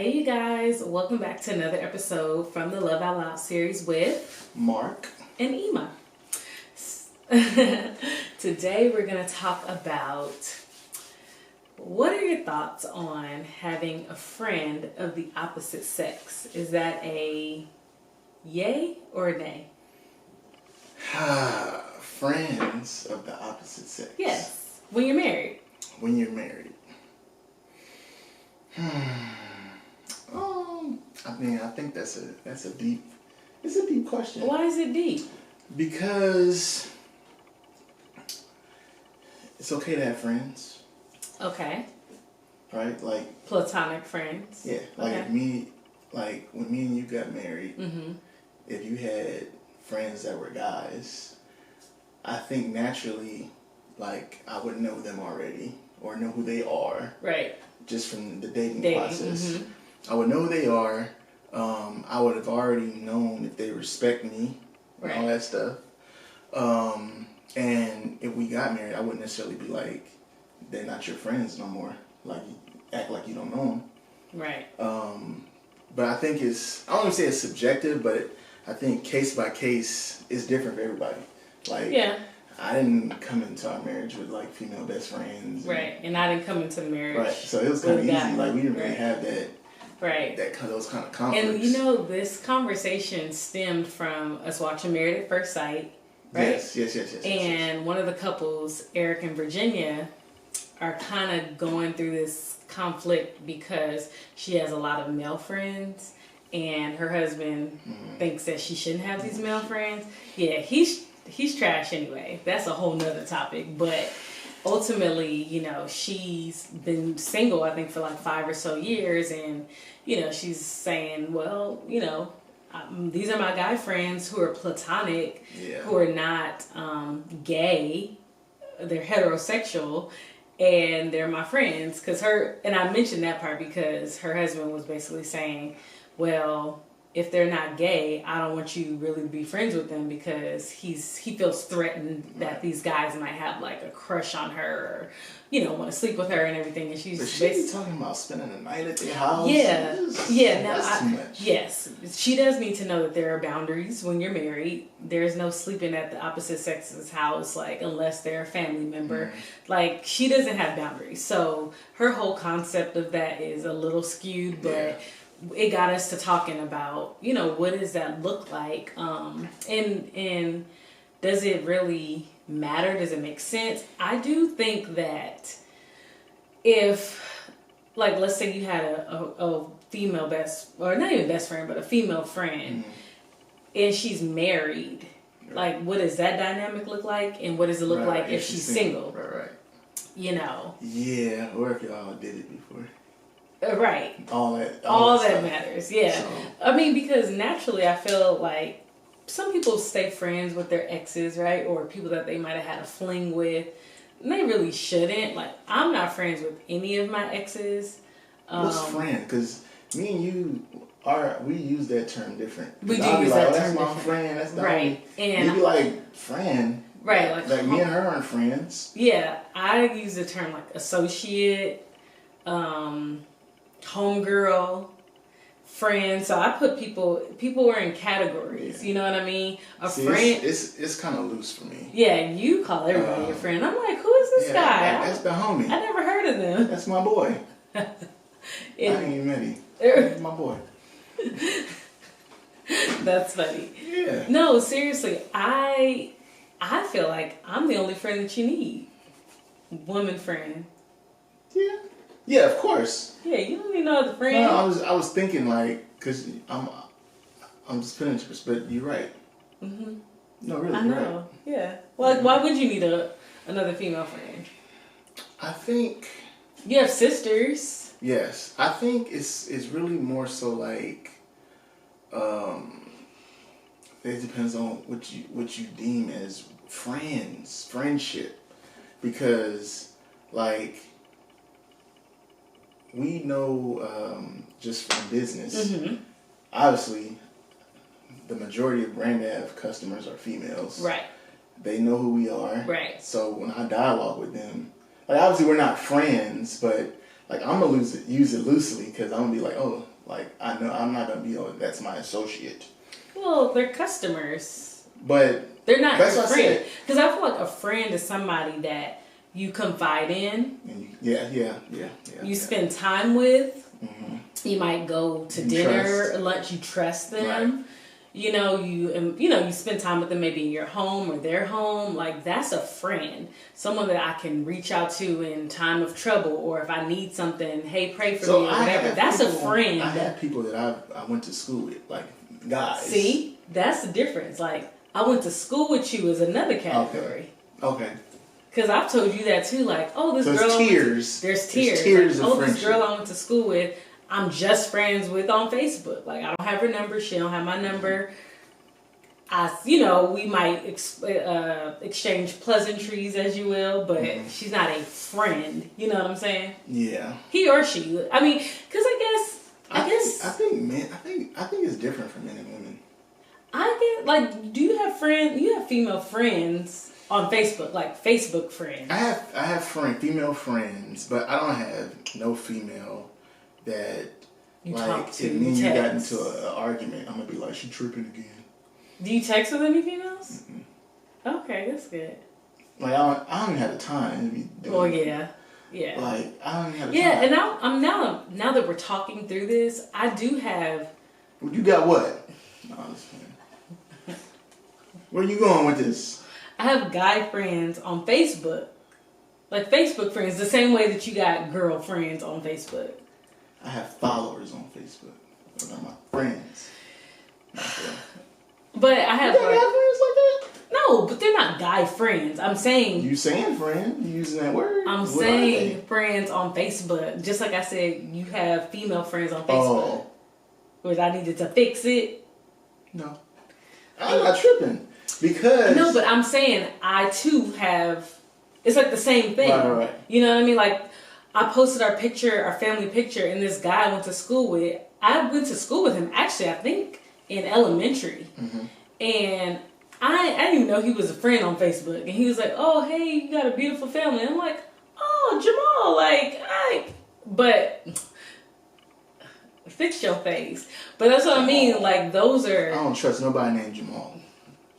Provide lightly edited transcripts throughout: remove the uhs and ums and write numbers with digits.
Hey you guys, welcome back to another episode from the Love Out Loud series with Mark and Ema. Today we're going to talk about what are your thoughts on having a friend of the opposite sex? Is that a yay or a nay? Friends of the opposite sex. Yes, when you're married. When you're married. I think it's a deep question. Why is it deep? Because it's okay to have friends. Okay. Right? Like Platonic friends. yeah, like okay. when me and you got married, Mm-hmm. if you had friends that were guys, I think naturally, like, I would know them already or know who they are. Right. Just from the dating process. Mm-hmm. I would know who they are. I would have already known if they respect me and all that stuff. And if we got married, I wouldn't necessarily be like, they're not your friends no more. Like, act like you don't know them. Right. But I think I don't want to say it's subjective, but I think case by case is different for everybody. Like, yeah. I didn't come into our marriage with like female best friends. Right. And I didn't come into marriage. Right. So it was kind of easy. Guy. Like, we didn't really have that. Right. Those kind of conflicts. And this conversation stemmed from us watching Married at First Sight, right? Yes. And one of the couples, Eric and Virginia, are kind of going through this conflict because she has a lot of male friends and her husband thinks that she shouldn't have these male friends. Yeah, he's trash anyway. That's a whole nother topic. But ultimately, she's been single, I think, for like 5 or so years. And, she's saying, well, these are my guy friends who are platonic, who are not gay. They're heterosexual. And they're my friends. And I mentioned that part because her husband was basically saying, well, if they're not gay, I don't want you really to be friends with them because he feels threatened that these guys might have like a crush on her or, want to sleep with her and everything. And she's talking about spending the night at their house. Yeah. That's too much. Yes. She does need to know that there are boundaries when you're married. There's no sleeping at the opposite sex's house, like, unless they're a family member. Like, she doesn't have boundaries. So her whole concept of that is a little skewed, but it got us to talking about, what does that look like? And does it really matter? Does it make sense? I do think that if, like, let's say you had a female or not even best friend, but a female friend, and she's married, like, what does that dynamic look like? And what does it look like if she's single? Right. Yeah, or if y'all did it before. Right. All that matters, yeah. So. I mean, because naturally I feel like some people stay friends with their exes, right? Or people that they might have had a fling with. And they really shouldn't. Like, I'm not friends with any of my exes. What's friend? Because me and you we use that term different. We do use that term that's my friend. That's the right. And you be like, friend. Right. Like me and her aren't friends. Yeah. I use the term like associate, homegirl, friend. So I put people are in categories. You know what I mean? Friend. It's kind of loose for me. Yeah, you call everybody your friend. I'm like, who is this guy? That's the homie. I never heard of them. That's my boy. I ain't even met him. That's my boy. That's funny. Yeah. No, seriously, I feel like I'm the only friend that you need. Woman friend. Yeah. Yeah, of course. Yeah, you don't need no other friend. No, I was thinking like, cause I'm just finished, but you're right. Mm-hmm. No, really, I know. you're right. Yeah. Well, why would you need another female friend? I think you have sisters. Yes, I think it's really more so like, it depends on what you deem as friendship, because like. We know just from business, obviously, the majority of Brand Ave customers are females. Right. They know who we are. Right. So when I dialogue with them, like obviously we're not friends, but like I'm gonna use it loosely because I'm gonna be like, oh, Like, I know I'm not gonna be on. That's my associate. Well, they're customers. But they're not that's your what friend. Because I feel like a friend is somebody that you confide in. And you, You spend time with. Mm-hmm. You might go to dinner, lunch. You trust them. Right. You spend time with them maybe in your home or their home. Like, that's a friend. Someone that I can reach out to in time of trouble, or if I need something, hey, pray for me or whatever. That's a friend. I have people that I went to school with, like guys. See, that's the difference. Like, I went to school with you is another category. Okay. Because I've told you that too. Like, oh, this girl. There's tears. Tears like, of oh, friendship. This girl I went to school with, I'm just friends with on Facebook. Like, I don't have her number. She don't have my number. We might exchange pleasantries, as you will, but she's not a friend. You know what I'm saying? Yeah. He or she. I mean, because I think it's different for men and women. Do you have friends? You have female friends on Facebook, like Facebook friends. I have female friends, but I don't have no female that you like talk to. if me and you got into an argument, I'm gonna be like, she tripping again. Do you text with any females? Mm-hmm. Okay, that's good. Like I don't even have the time to be doing. Well, yeah. Like I don't even have the time. Yeah, and I'm now that we're talking through this, I do have. Well, you got what? No, I'm just kidding. Where you going with this? I have guy friends on Facebook, like Facebook friends, the same way that you got girl friends on Facebook. I have followers on Facebook. Those are my friends. But I have. You got guy friends like that? No, but they're not guy friends. I'm saying. You saying friend? You using that word? I'm saying friends on Facebook. Just like I said, you have female friends on Facebook. Which I needed to fix it. No. I'm not tripping. Because. No, but I'm saying I too have. It's like the same thing. Right. You know what I mean? Like, I posted our family picture, and this guy I went to school with. I went to school with him, actually, I think, in elementary. Mm-hmm. And I didn't even know he was a friend on Facebook. And he was like, oh, hey, you got a beautiful family. I'm like, oh, Jamal, but fix your face. But that's what I mean. Like, those are. I don't trust nobody named Jamal.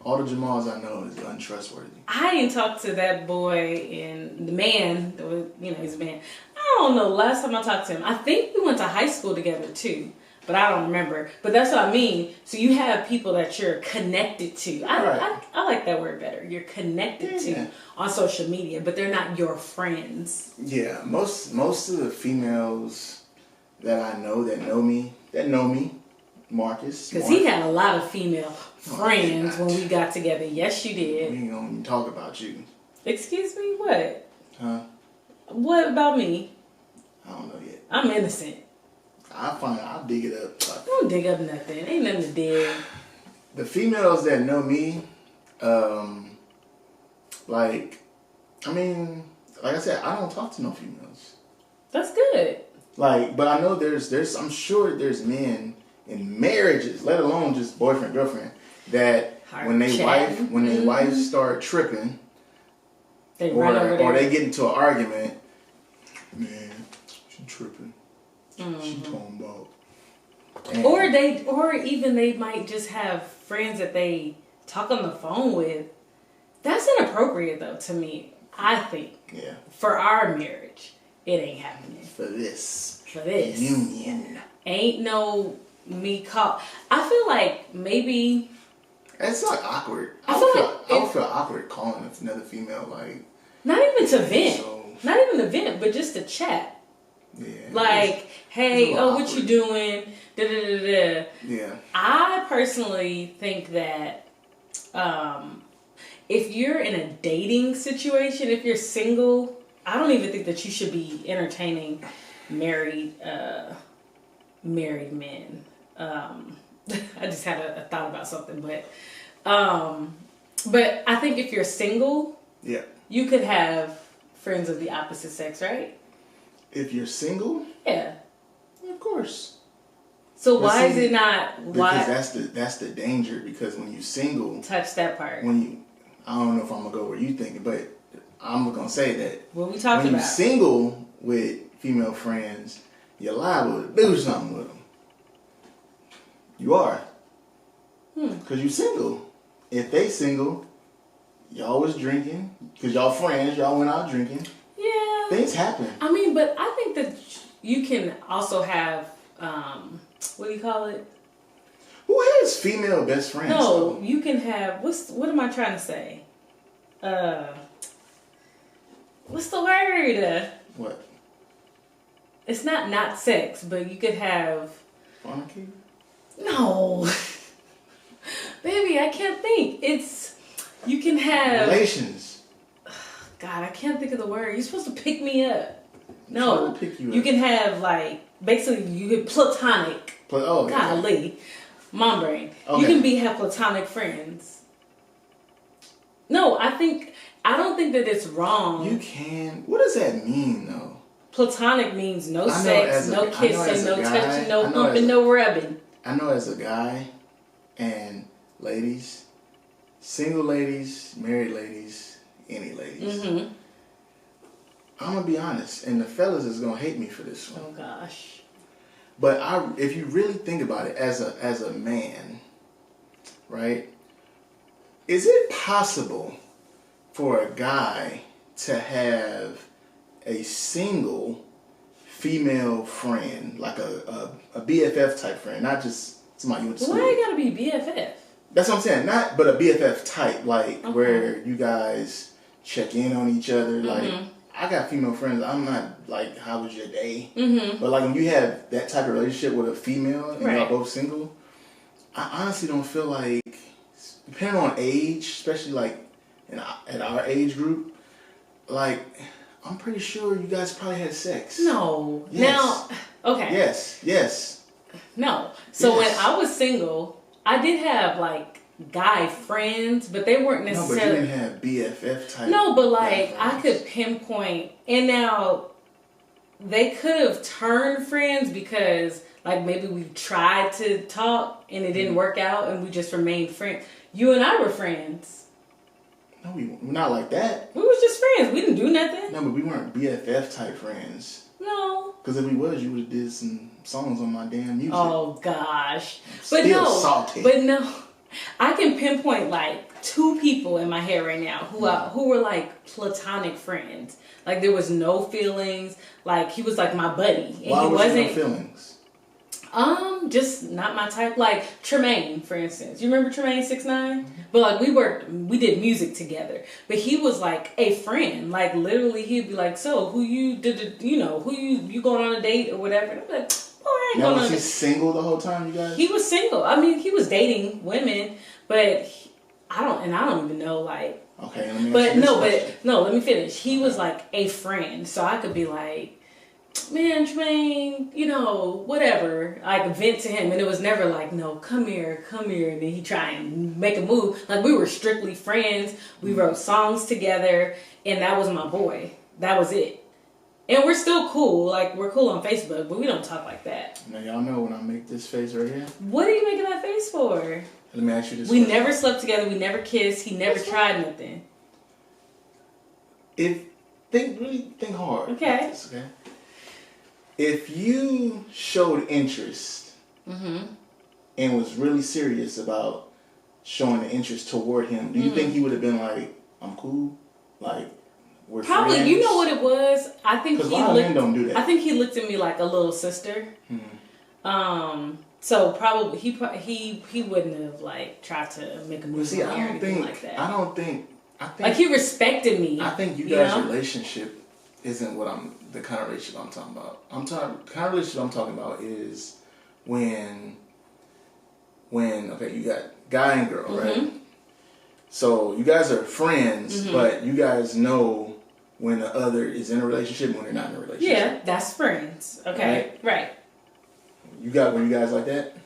All the Jamals I know is untrustworthy. I didn't talk to that boy and the man. He's a man. I don't know. Last time I talked to him, I think we went to high school together too. But I don't remember. But that's what I mean. So you have people that you're connected to. I like that word better. You're connected to on social media, but they're not your friends. Yeah, most of the females that I know that know me, Marcus. Because he had a lot of female friends when we got together. Yes, you did. We ain't gonna even talk about you. Excuse me? What? Huh? What about me? I don't know yet. I'm innocent. I'll dig it up. Don't dig up nothing. Ain't nothing to dig. The females that know me, like I said, I don't talk to no females. That's good. Like, but I know I'm sure there's men in marriages, let alone just boyfriend, girlfriend, that when their wives start tripping, or they get into an argument, man, she tripping. She talking about. Or even they might just have friends that they talk on the phone with. That's inappropriate though to me. I think. Yeah. For our marriage, it ain't happening. For this union, ain't no me call. I feel like maybe it's like awkward. I would feel awkward calling another female like. Not even to vent. Not even to vent, but just to chat. Yeah. Like, hey, what you doing? Da da da da. Yeah. I personally think that if you're in a dating situation, if you're single, I don't even think that you should be entertaining married men. I just had a thought about something, but I think if you're single, you could have friends of the opposite sex, right? If you're single, yeah, of course. So why is it not? Why? Because that's the danger. Because when you're single, touch that part. I don't know if I'm gonna go where you thinking, but I'm gonna say that what we talking about. When you're single with female friends, you're liable to do something with them. You are. Because you single. If they single, y'all was drinking. Because y'all friends, y'all went out drinking. Yeah. Things happen. I mean, but I think that you can also have, what do you call it? Who has female best friends? No, you can have, what am I trying to say? What's the word? What? It's not sex, but you could have... Fornicating? No. Baby, I can't think. You can have... Relations. God, I can't think of the word. You're supposed to pick me up. No. Pick you can have, like, basically, you could platonic. Golly. Mom brain. Okay. You can have platonic friends. No, I don't think that it's wrong. You can. What does that mean, though? Platonic means no sex, no kissing, no touching, no humping, no rubbing. I know as a guy, and ladies, single ladies, married ladies, any ladies. Mm-hmm. I'm going to be honest, and the fellas is going to hate me for this one. Oh, gosh. But if you really think about it as a man, right, is it possible for a guy to have a single female friend, like a BFF type friend, not just somebody you went to school with? Why you gotta be BFF? That's what I'm saying. But a BFF type, like where you guys check in on each other. Like, I got female friends. I'm not like, how was your day? Mm-hmm. But like when you have that type of relationship with a female and y'all both single, I honestly don't feel like, depending on age, especially like at our age group, like, I'm pretty sure you guys probably had sex. No. Yes. Now, okay. Yes. No. So when I was single, I did have like guy friends, but they weren't necessarily. No, but you didn't have BFF type. No, but like I could pinpoint, and now they could have turned friends because like maybe we tried to talk and it didn't work out, and we just remained friends. You and I were friends. No, we're not like that. We was just friends. We didn't do nothing. No, but we weren't BFF type friends. No. Because if we was, you would have did some songs on my damn music. Oh gosh. But still salty. But no. I can pinpoint like 2 people in my head right now who were like platonic friends. Like there was no feelings. Like he was like my buddy. And Why he wasn't no feelings? Just not my type. Like Tremaine, for instance. You remember Tremaine 6ix9ine? Mm-hmm. But like we did music together. But he was like a friend. Like literally he'd be like, so who you going on a date or whatever? And I'm like, oh, I ain't going on a date. Was he single the whole time, you guys? He was single. I mean, he was dating women, but I don't even know like. Okay, let me let me finish. He was like a friend, so I could be like, man, Tremaine, whatever. I could vent to him, and it was never like, no, come here, and then he try and make a move. Like we were strictly friends. We wrote songs together, and that was my boy. That was it. And we're still cool. Like we're cool on Facebook, but we don't talk like that. Now y'all know when I make this face right here. What are you making that face for? Let me ask you this. We never slept together. We never kissed. He never tried nothing. Really think hard. Okay. This, okay. If you showed interest and was really serious about showing the interest toward him, do you think he would have been like, I'm cool? Like, we're probably friends? You know what it was? I think because a lot of men don't do that. I think he looked at me like a little sister. So probably he wouldn't have like tried to make a move or anything like that. I think like he respected me. I think you guys' relationship isn't the kind of relationship I'm talking about. The kind of relationship I'm talking about is when you got guy and girl, right? So you guys are friends, but you guys know when the other is in a relationship and when they're not in a relationship. Yeah, that's friends. Okay, right. Were you guys like that?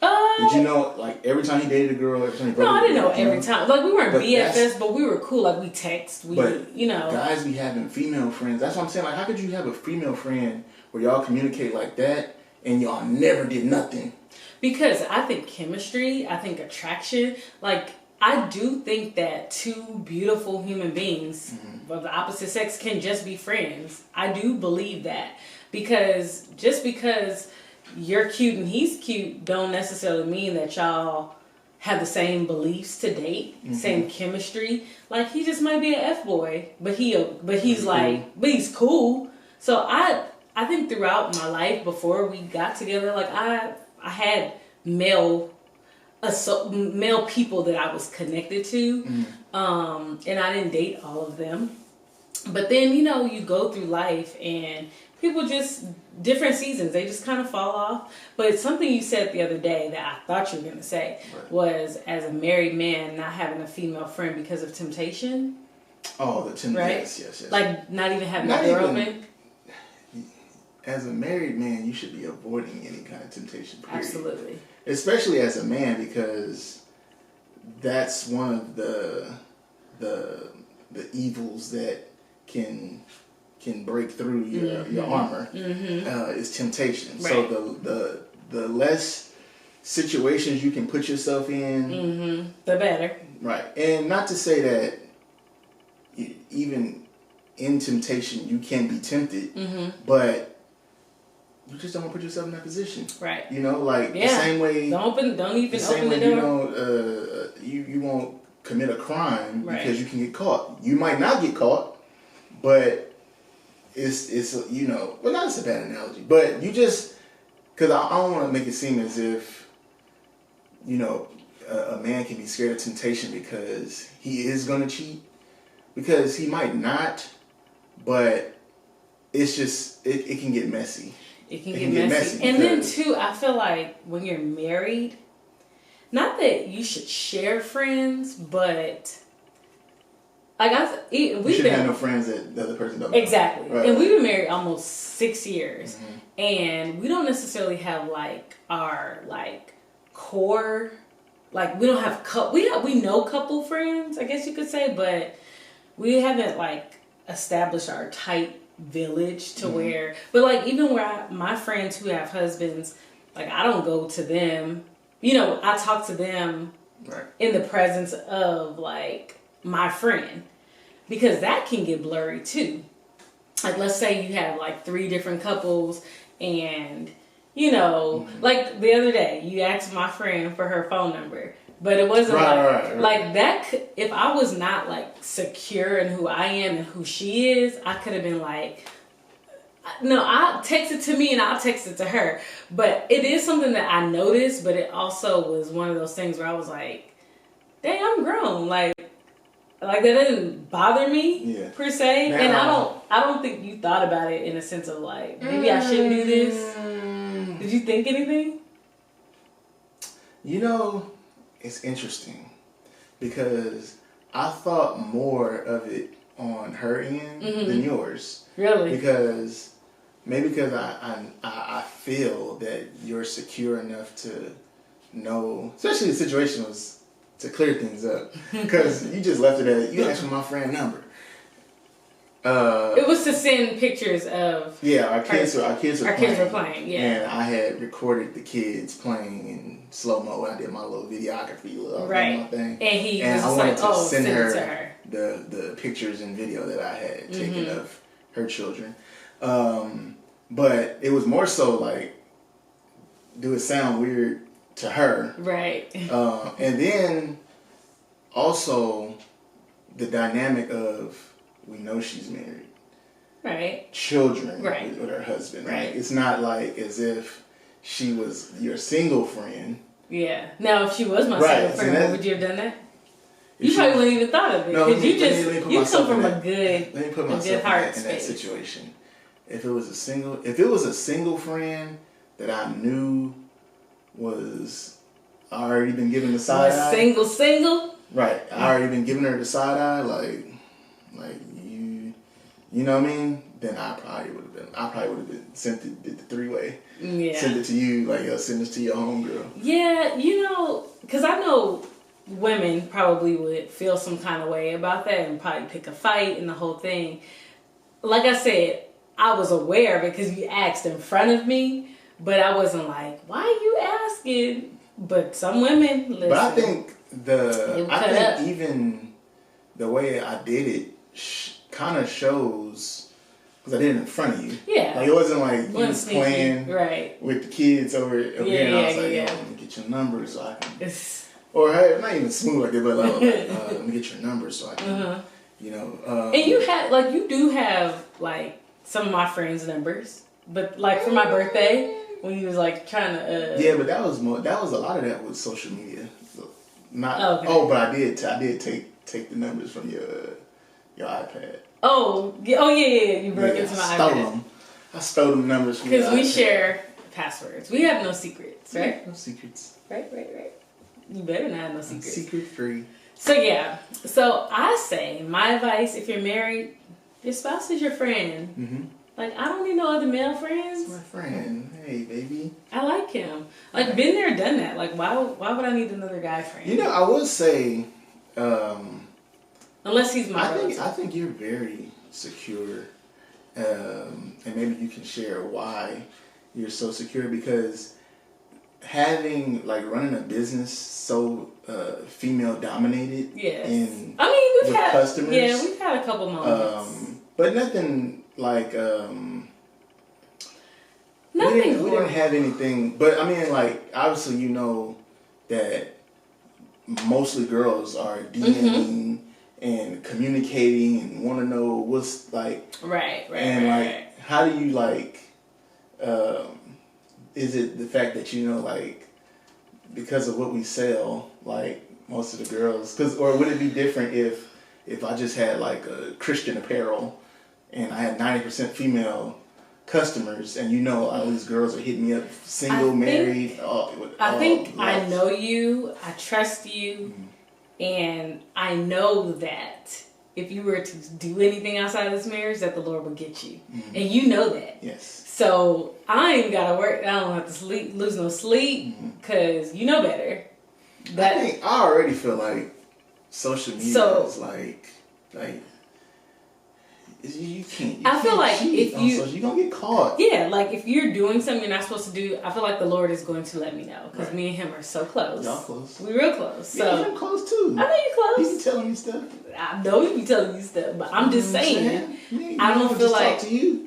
Did you know, like, every time he dated a girl, every time he broke No, I didn't know every time. Like, we weren't BFFs, but we were cool. Like, we text. Guys be having female friends. That's what I'm saying. Like, how could you have a female friend where y'all communicate like that and y'all never did nothing? Because I think chemistry, I think attraction, like, I do think that 2 beautiful human beings of the opposite sex can just be friends. I do believe that. Because just because you're cute and he's cute don't necessarily mean that y'all have the same beliefs to date, same chemistry. Like, he just might be an F-boy, but he's cool. So I think throughout my life before we got together, like I had male people that I was connected to, and I didn't date all of them. But then, you know, you go through life and people just, different seasons, they just kind of fall off. But something you said the other day that I thought you were going to say was, as a married man, not having a female friend because of temptation. Oh, the temptation. Right? Yes. Like, not even having a door open. As a married man, you should be avoiding any kind of temptation, period. Absolutely. Especially as a man, because that's one of the evils that can break through your armor, is temptation. Right. So the less situations you can put yourself in, the better. Right. And not to say that even in temptation you can be tempted, but you just don't want to put yourself in that position. Right. You know, like the same way. Don't even open the door. You won't commit a crime because you can get caught. You might not get caught, but it's you know, well, not it's a bad analogy, but you just, because I don't want to make it seem as if, you know, a man can be scared of temptation because he is going to cheat, because he might not, but it's just it can get messy. It can get messy. And then too, I feel like when you're married, not that you should share friends, but like we should have no friends that the other person doesn't. Exactly. Right. And we've been married almost 6 years, and we don't necessarily have like our like core, like we don't have we know couple friends, I guess you could say, but we haven't like established our tight village to where, but like even where my friends who have husbands, like I don't go to them, you know, I talk to them in the presence of like my friend, because that can get blurry too. Like, let's say you have like 3 different couples, and you know, like the other day you asked my friend for her phone number, but it wasn't like that. If I was not like secure in who I am and who she is, I could have been like, no, I'll text it to me and I'll text it to her. But it is something that I noticed, but it also was one of those things where I was like, dang, I'm grown. Like that didn't bother me per se. Now, and I don't think you thought about it in a sense of like, maybe I shouldn't do this. Did you think anything? You know, it's interesting because I thought more of it on her end than yours. Really? Because I feel that you're secure enough to know, especially the situation was to clear things up, because you just left it at, you asked for my friend number. It was to send pictures of our kids were playing, and I had recorded the kids playing in slow mo. I did my little videography, my thing, and I wanted to send her the pictures and video that I had taken of her children. But it was more so like, do it sound weird to her? Right. And then also the dynamic of, we know she's married. Right. Children with her husband. Right. Like, it's not like as if she was your single friend. Yeah. Now, if she was my single friend, would you have done that? You probably wouldn't even thought of it, because you come from a good, let me put myself in that situation. If it was a single friend that I knew was already been given the side eye. Single? Right. I already been giving her the side eye, like you know what I mean? Then I probably would have been sent the 3-way. Yeah. Send it to you, like, send this to your homegirl. Yeah, you know, because I know women probably would feel some kind of way about that and probably pick a fight and the whole thing. Like I said, I was aware because you asked in front of me, but I wasn't like, why are you asking? But some women listen. But I think even the way I did it kind of shows, Because I did it in front of you. Yeah. Like, it wasn't like you was playing right. with the kids over here. And I was like, yo, let me get your number so I can. Or, hey, not even smooth like that, but like, let me get your number so I can, you know. And you had, like, you do have, like, some of my friends' numbers. But, like, for my birthday, when you was, like, trying to... Yeah, but that was a lot of that was social media. So not... Okay. Oh, but I did take the numbers from your iPad. Oh, yeah, you broke into my iPad. I stole them numbers from your iPad. Because we share passwords. We have no secrets, right? No secrets. Right. You better not have no secrets. Secret free. So, yeah. So, I say, my advice, if you're married, your spouse is your friend. Mm-hmm. Like, I don't need no other male friends. It's my friend. Hey, baby. I like him. Like, been there, done that. Like, why would I need another guy friend? You know, I would say... unless he's my relative. I think you're very secure. And maybe you can share why you're so secure, because running a business so female dominated. Yes. We've had customers. Yeah, we've had a couple moments. But nothing like we didn't have anything. But I mean, like, obviously, you know that mostly girls are DMing and communicating and want to know what's like. Right. And like, how do you like? Is it the fact that, you know, like, because of what we sell, like most of the girls, or would it be different if I just had like a Christian apparel and I had 90% female customers, and you know all these girls are hitting me up, single, married. I know you, I trust you, and I know that if you were to do anything outside of this marriage, that the Lord will get you, and you know that. Yes. So I ain't gotta work. I don't have to lose no sleep, because you know better. I already feel like social media is like you can't. I feel like if you're gonna get caught. Yeah, like if you're doing something you're not supposed to do, I feel like the Lord is going to let me know, because me and him are so close. Y'all close. We real close. So I'm close too. I know you close. You be telling me stuff. I know you be telling me stuff, but I'm just saying. I don't feel like. Talk to you.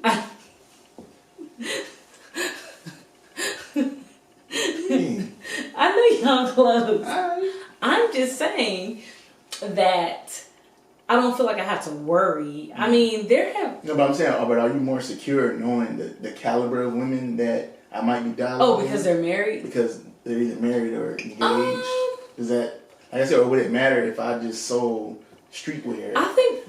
I know y'all close. I'm just saying that I don't feel like I have to worry. I mean, No, but I'm saying, but are you more secure knowing the caliber of women that I might be dialing with? Because they're married? Because they're either married or engaged. Is that, like I said, or would it matter if I just sold streetwear? I think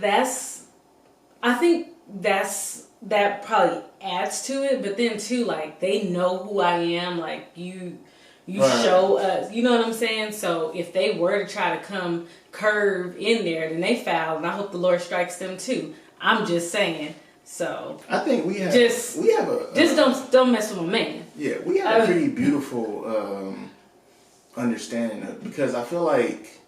that probably adds to it, but then too, like, they know who I am, like, you show us, you know what I'm saying? So if they were to try to come curve in there, then they foul, and I hope the Lord strikes them too. I'm just saying. So I think we have don't mess with my man. Yeah, we have a pretty beautiful understanding of, because I feel like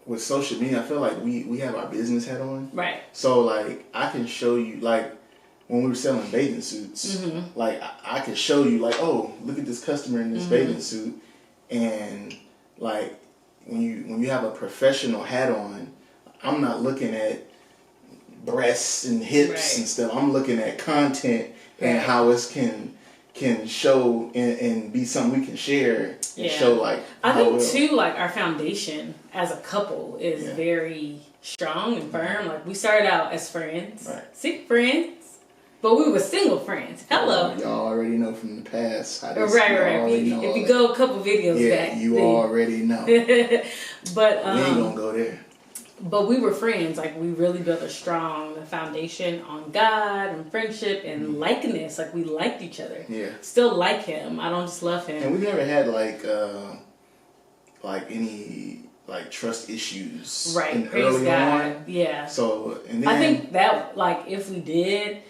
with social media, I feel like we have our business hat on. Right. So like I can show you, like when we were selling bathing suits, like I can show you, like, oh, look at this customer in this bathing suit, and like when you have a professional hat on, I'm not looking at breasts and hips and stuff. I'm looking at content and how it can show and be something we can share and show, like, I think too, like, our foundation as a couple is very strong and firm. Like, we started out as friends, sick friends, but we were single friends. Hello. Y'all already know from the past. Right. If you go a couple videos back, you already know. But we ain't gonna go there. But we were friends. Like, we really built a strong foundation on God and friendship and likeness. Like, we liked each other. Yeah. Still like him. I don't just love him. And we never had like any like trust issues. Right. Praise God. On. Yeah. So, and then I think that, like, if we did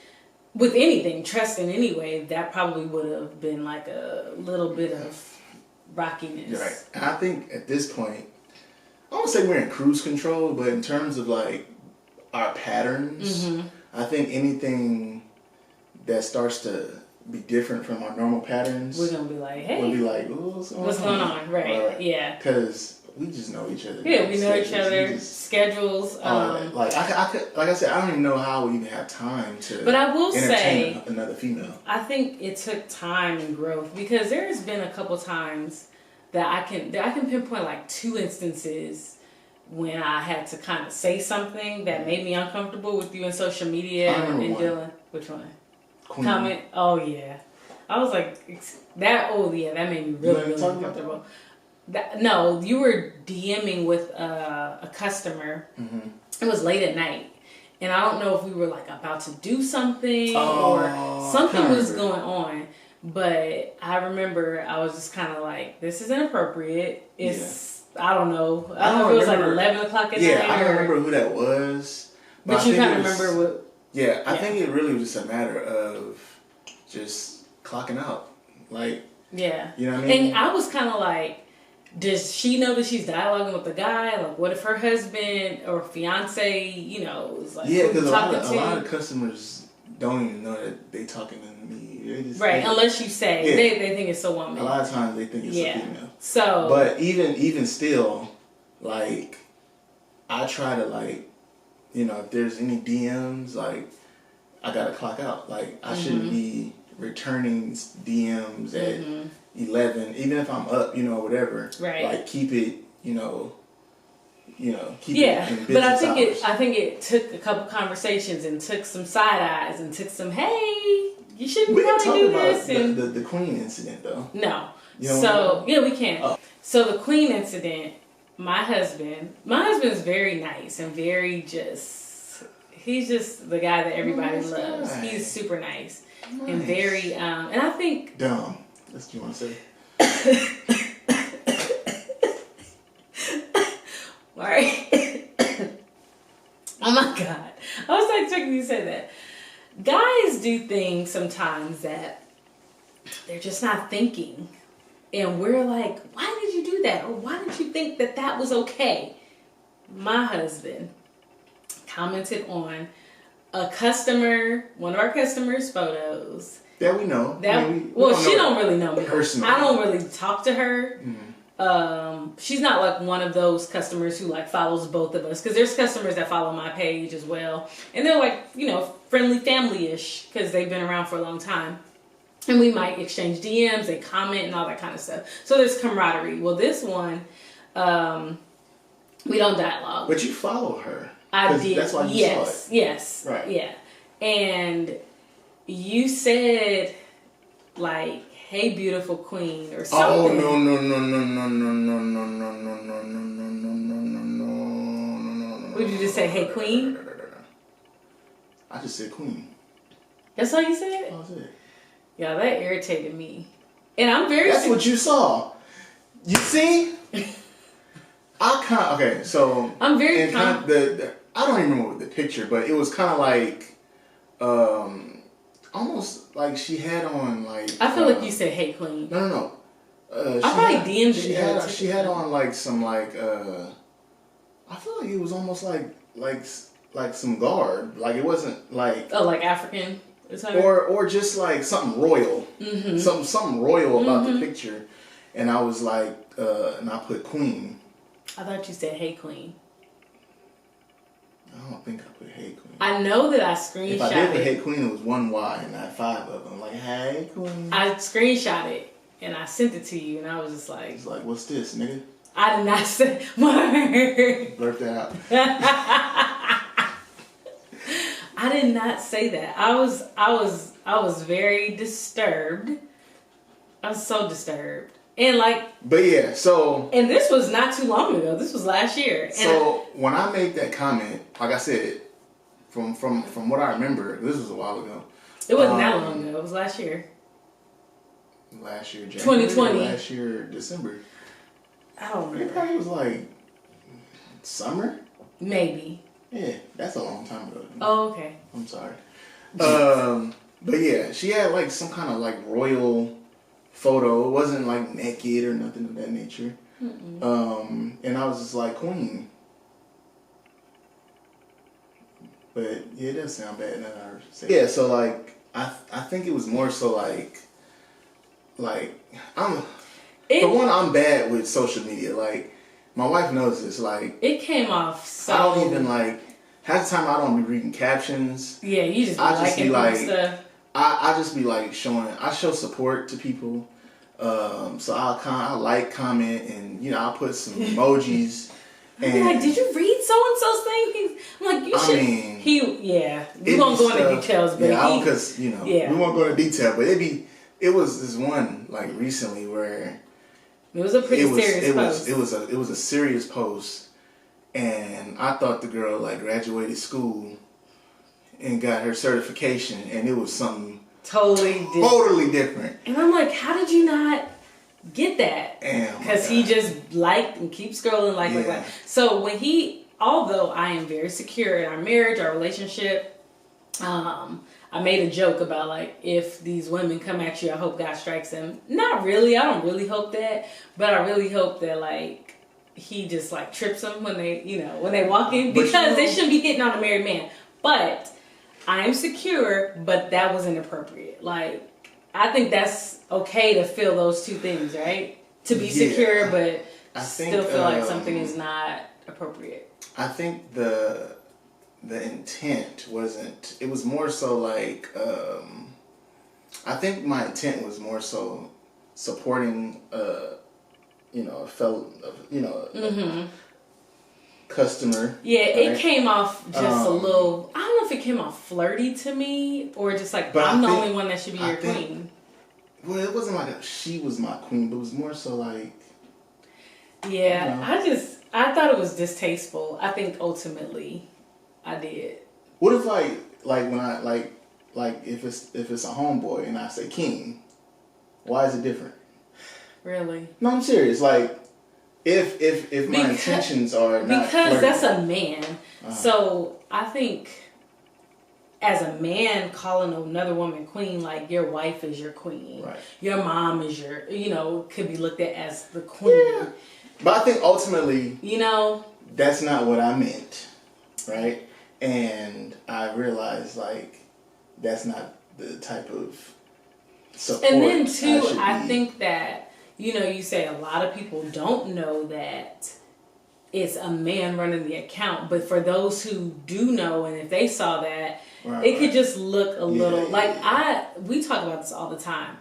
with anything, trust in any way, that probably would have been like a little bit of rockiness. Right. And I think at this point, I don't say we're in cruise control, but in terms of like our patterns, I think anything that starts to be different from our normal patterns, we're gonna be like, hey, we'll be like, what's going on? Right. Yeah. Because we just know each other. Yeah, we know each other. Schedules. Like I could, like I said, I don't even know how we even have time to. But I will say another female. I think it took time and growth because there has been a couple times that I can pinpoint like 2 instances when I had to kind of say something that made me uncomfortable with you in social media and dealing. Which one? Queen. Comment. Oh yeah, I was like that. Oh yeah, that made me really uncomfortable. No, you were DMing with a customer. Mm-hmm. It was late at night, and I don't know if we were like about to do something or something was going on. But I remember I was just kind of like, "This is inappropriate." It's I don't know. I don't know if it was like 11 o'clock at night. Yeah, I don't remember who that was. But you kind of remember what? Yeah, I think it really was just a matter of just clocking out, like. Yeah. You know what I mean? And I was kind of like. Does she know that she's dialoguing with the guy? Like, what if her husband or fiance, you know, is like because a lot of customers don't even know that they talking to me. They just, unless you say they think it's a woman. A lot of times they think it's a female. So, but even still, like, I try to like, you know, if there's any DMs, like, I gotta clock out. Like, I shouldn't be returning DMs at 11, even if I'm up, you know, whatever. Right. Like keep it, keep it in business but I think hours. I think it took a couple conversations and took some side eyes and took some you shouldn't probably do this. And the Queen incident though. No. So we can. Oh. So the Queen incident, my husband's very nice and very he's just the guy that everybody loves. Guy. He's super nice. And very and I think dumb. That's what you want to say. Right. Oh my God. I was not expecting you to say that. Guys do things sometimes that they're just not thinking. And we're like, why did you do that? Or why did you think that was okay? My husband commented on one of our customers' photos. That we know. She don't really know me personally. I don't really talk to her. Mm-hmm. She's not like one of those customers who like follows both of us because there's customers that follow my page as well, and they're like friendly family-ish because they've been around for a long time, and we might exchange DMs, they comment and all that kind of stuff. So there's camaraderie. Well, this one, we don't dialogue. But you follow her. I did. That's why you saw it. Yes. Right. Yeah. And you said, like, "Hey, beautiful queen," or something. Oh no. What did you just say? Hey, queen. I just said queen. That's all you said. That's it. Yeah, that irritated me, and I'm very. That's what you saw. You see. So I'm very. I don't even remember the picture, but it was kind of like, almost like she had on like. I feel like you said, "Hey, queen." No. I probably DM'd it. She had on like some like. I feel like it was almost like some garb. Like it wasn't like. Oh, like African. Or just like something royal. Mm-hmm. Something royal about the picture, and I was like, and I put queen. I thought you said, "Hey, queen." I don't think I put "Hey, queen." I know that I screenshot it. If I did put "Hey, queen," it was 1 Y and not 5 of them. Like, "Hey, queen." I screenshot it and I sent it to you, and I was just like, "It's like, what's this, nigga?" I did not say word. Blurt that out. I did not say that. I was very disturbed. I was so disturbed. And but yeah, so. And this was not too long ago. This was last year. And when I made that comment, like I said, from what I remember, this was a while ago. It wasn't that long ago. It was last year. Last year, January. 2020. Last year, December. I don't remember. It probably was like summer. Maybe. Yeah, that's a long time ago. Oh, okay. I'm sorry. But yeah, she had like some kind of like royal photo. It wasn't like naked or nothing of that nature. Mm-mm. And I was just like, queen. But yeah, it does sound bad now that I say. Yeah, so like I think it was more so like I'm bad with social media. Like My wife knows this. Like, it came off so. I don't even like. Half the time I don't be reading captions. Yeah, you just be liking like, stuff. I just be like I show support to people. So I like, comment, and I'll put some emojis. And like, did you read so and so's thing? I'm like, you should. We won't go into details, but we won't go into detail. But it was this one like recently where it was a pretty serious post. It was a serious post, and I thought the girl like graduated school and got her certification, and it was something totally different. And I'm like, how did you not get that? Because he just liked and keep scrolling like. So when although I am very secure in our marriage, our relationship, I made a joke about like, if these women come at you, I hope God strikes them. Not really. I don't really hope that, but I really hope that like he just like trips them when they walk in, because they shouldn't be hitting on a married man. But I am secure, but that was inappropriate. Like, I think that's okay to feel those two things, right? To be secure, but still feel like something is not appropriate. I think the intent wasn't. It was more so like. I think my intent was more so supporting. A fellow. Customer. Yeah, right? It came off just a little. I don't know if it came off flirty to me or just like I'm the only one that should be your queen. Well, it wasn't like she was my queen, but it was more so like. Yeah, I thought it was distasteful. I think ultimately, I did. What if like when I like if it's a homeboy and I say king, why is it different? Really? No, I'm serious. Like. If my intentions are not because flirty. That's a man. So I think as a man calling another woman queen, like your wife is your queen, right. Your mom is your, could be looked at as the queen. Yeah. But I think ultimately, that's not what I meant, right? And I realized like that's not the type of support. And then too, I think that. You say a lot of people don't know that it's a man running the account, but for those who do know, and if they saw that, it could just look a little like we talk about this all the time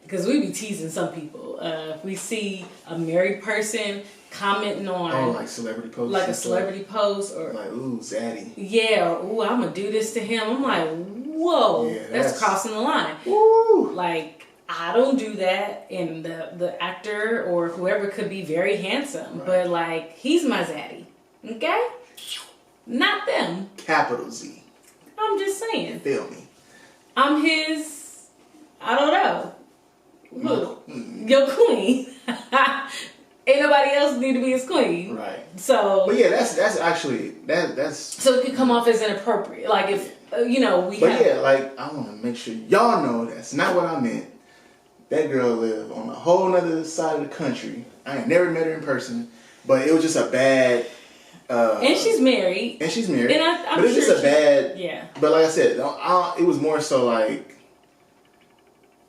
because we be teasing some people. If we see a married person commenting on like celebrity posts, like a celebrity post, or like ooh zaddy, or ooh I'm gonna do this to him. I'm like, whoa, that's crossing the line. Woo. Like. I don't do that, and the actor or whoever could be very handsome, but like he's my zaddy, okay? Not them. Capital Z. I'm just saying. Feel me. I'm his. I don't know. Who? Your queen. Ain't nobody else need to be his queen. Right. So. But yeah, that's actually that's. So it could come off as inappropriate, like if we. But like I want to make sure y'all know that's not what I meant. That girl lived on a whole other side of the country. I ain't never met her in person, but it was just a bad. And she's married. And she's married. And I'm but it's sure just a bad. Yeah. But like I said, it was more so like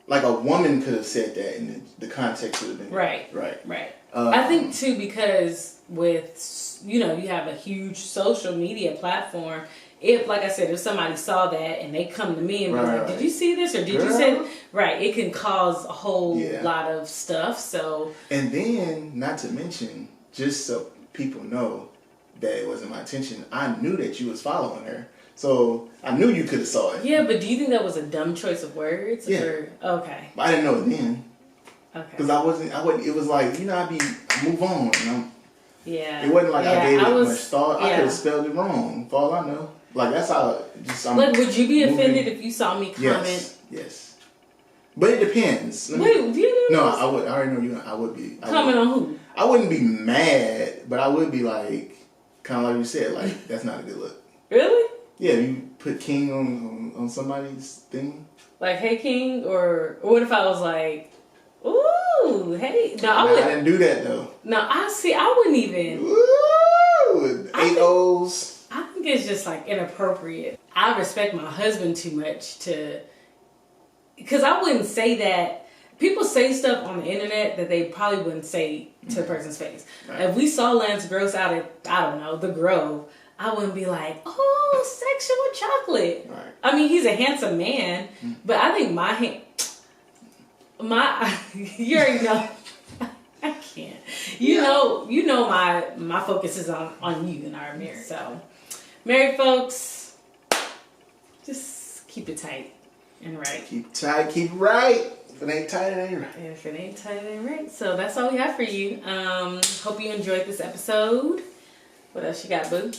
a woman could have said that, and the context would have been right. Right. I think too because with you have a huge social media platform. If, like I said, if somebody saw that and they come to me and be like, did you see this or did you say that? Right, it can cause a whole lot of stuff, so. And then, not to mention, just so people know that it wasn't my intention, I knew that you was following her. So, I knew you could have saw it. Yeah, but do you think that was a dumb choice of words? Yeah. Okay. But I didn't know it then. Okay. Because I wasn't, it was like, I move on. Yeah. It wasn't like I gave it much thought. I could have spelled it wrong, for all I know. Like, that's how Like, would you be offended if you saw me comment? Yes. But it depends. Wait, do you know? No, I would. I already know I would be. Comment on who? I wouldn't be mad, but I would be like, kind of like you said, like, that's not a good look. Really? Yeah, you put king on somebody's thing. Like, hey, king? Or what if I was like, ooh, hey. No, I didn't do that, though. No, I wouldn't even. Ooh, 8 O's. I think it's just like inappropriate. I respect my husband too much because I wouldn't say that people say stuff on the internet that they probably wouldn't say to a person's face. Right. If we saw Lance Gross out at, I don't know, the Grove, I wouldn't be like, oh, sexual chocolate. Right. I mean, he's a handsome man, but I think you already know. I can't. You know my focus is on you and our marriage. So, married folks, just keep it tight and right. Keep tight, keep right. If it ain't tight, it ain't right. And if it ain't tight, it ain't right. So that's all we have for you. Hope you enjoyed this episode. What else you got, boo?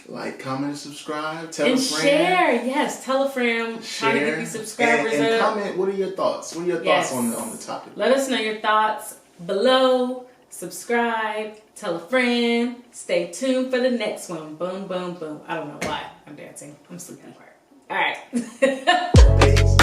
Like, comment, and subscribe. Tell a friend. Share. Yes, tell a friend. Share. Trying to get these subscribers and comment. What are your thoughts? What are your thoughts on the topic? Let us know your thoughts below. Subscribe. Tell a friend. Stay tuned for the next one. Boom, boom, boom. I don't know why I'm dancing. I'm sleeping. All right. Peace.